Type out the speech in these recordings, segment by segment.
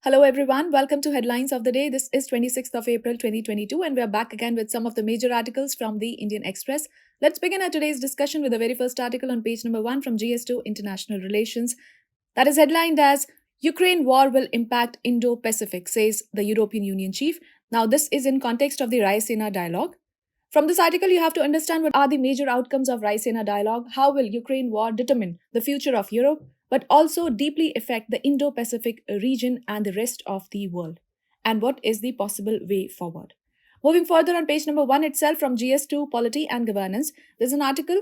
Hello everyone, welcome to Headlines of the Day. This is 26th of April 2022 and we are back again with some of the major articles from the Indian Express. Let's begin our today's discussion with the very first article on page number 1 from GS2 International Relations. That is headlined as Ukraine war will impact Indo-Pacific, says the European Union chief. Now this is in context of the Raisina dialogue. From this article, you have to understand what are the major outcomes of Raisina dialogue, how will Ukraine war determine the future of Europe, but also deeply affect the Indo-Pacific region and the rest of the world, and what is the possible way forward. Moving further on page number 1 itself from GS2 Polity and Governance, there's an article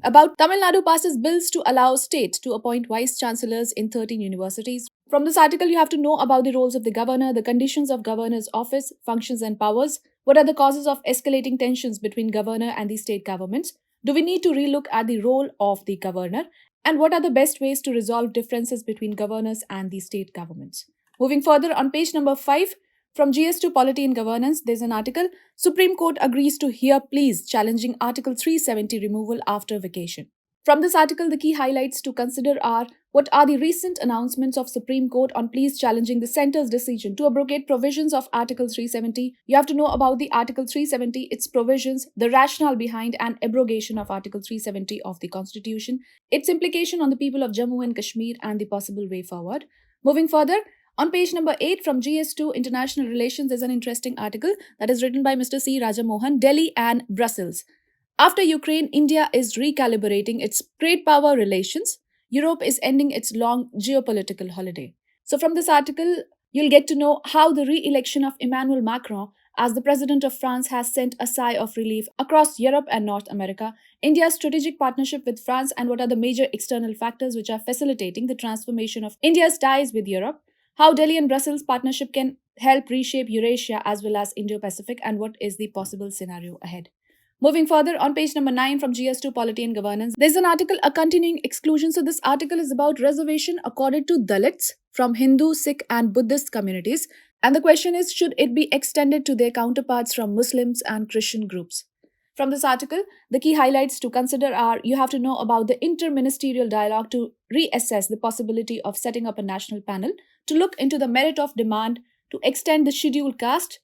about Tamil Nadu passes bills to allow state to appoint vice chancellors in 13 universities. From this article, you have to know about the roles of the governor, the conditions of governor's office, functions and powers, what are the causes of escalating tensions between governor and the state governments, do we need to relook at the role of the governor, and what are the best ways to resolve differences between governors and the state governments. Moving further on page number 5, from GS2 Polity and Governance, there's an article, Supreme Court agrees to hear pleas challenging Article 370 removal after vacation. From this article, the key highlights to consider are what are the recent announcements of Supreme Court on pleas challenging the centre's decision to abrogate provisions of Article 370. You have to know about the Article 370, its provisions, the rationale behind an abrogation of Article 370 of the Constitution, its implication on the people of Jammu and Kashmir and the possible way forward. Moving further, on page number 8 from GS2 International Relations, there's an interesting article that is written by Mr. C. Rajamohan, Delhi and Brussels. After Ukraine, India is recalibrating its great power relations. Europe is ending its long geopolitical holiday. So from this article, you'll get to know how the re-election of Emmanuel Macron as the president of France has sent a sigh of relief across Europe and North America, India's strategic partnership with France, and what are the major external factors which are facilitating the transformation of India's ties with Europe, how Delhi and Brussels partnership can help reshape Eurasia as well as Indo-Pacific, and what is the possible scenario ahead. Moving further, on page number 9 from GS2 Polity and Governance, there's an article, A Continuing Exclusion. So this article is about reservation accorded to Dalits from Hindu, Sikh and Buddhist communities. And the question is, should it be extended to their counterparts from Muslims and Christian groups? From this article, the key highlights to consider are, you have to know about the interministerial dialogue to reassess the possibility of setting up a national panel to look into the merit of demand to extend the scheduled caste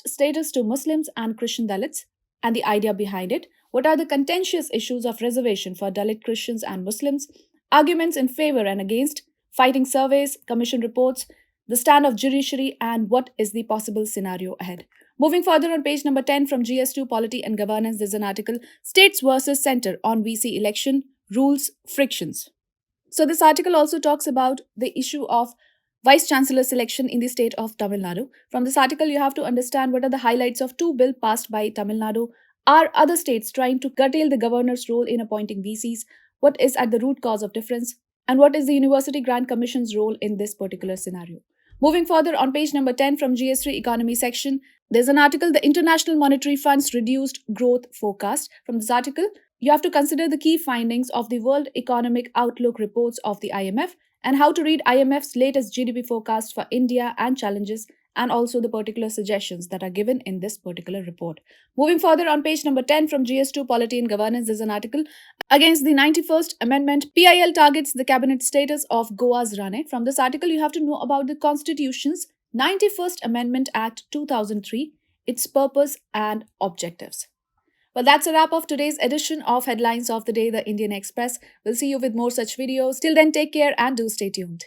status to Muslims and Christian Dalits, and the idea behind it, what are the contentious issues of reservation for Dalit Christians and Muslims, arguments in favor and against, fighting surveys, commission reports, the stand of judiciary, and what is the possible scenario ahead. Moving further on page number 10 from GS2 Polity and Governance, there's an article, States versus Centre on VC election, rules, frictions. So this article also talks about the issue of Vice Chancellor selection in the state of Tamil Nadu. From this article, you have to understand what are the highlights of two bills passed by Tamil Nadu. Are other states trying to curtail the governor's role in appointing VCs? What is at the root cause of difference? And what is the University Grant Commission's role in this particular scenario? Moving further on page number 10 from GS3 Economy section, there's an article, The International Monetary Fund's Reduced Growth Forecast. From this article, you have to consider the key findings of the World Economic Outlook reports of the IMF and how to read IMF's latest GDP forecast for India and challenges, and also the particular suggestions that are given in this particular report. Moving further on page number 10 from GS2 Polity and Governance, there's an article, Against the 91st Amendment, PIL targets the cabinet status of Goa's Rane. From this article, you have to know about the Constitution's 91st Amendment Act 2003, its purpose and objectives. Well, that's a wrap of today's edition of Headlines of the Day, the Indian Express. We'll see you with more such videos. Till then, take care and do stay tuned.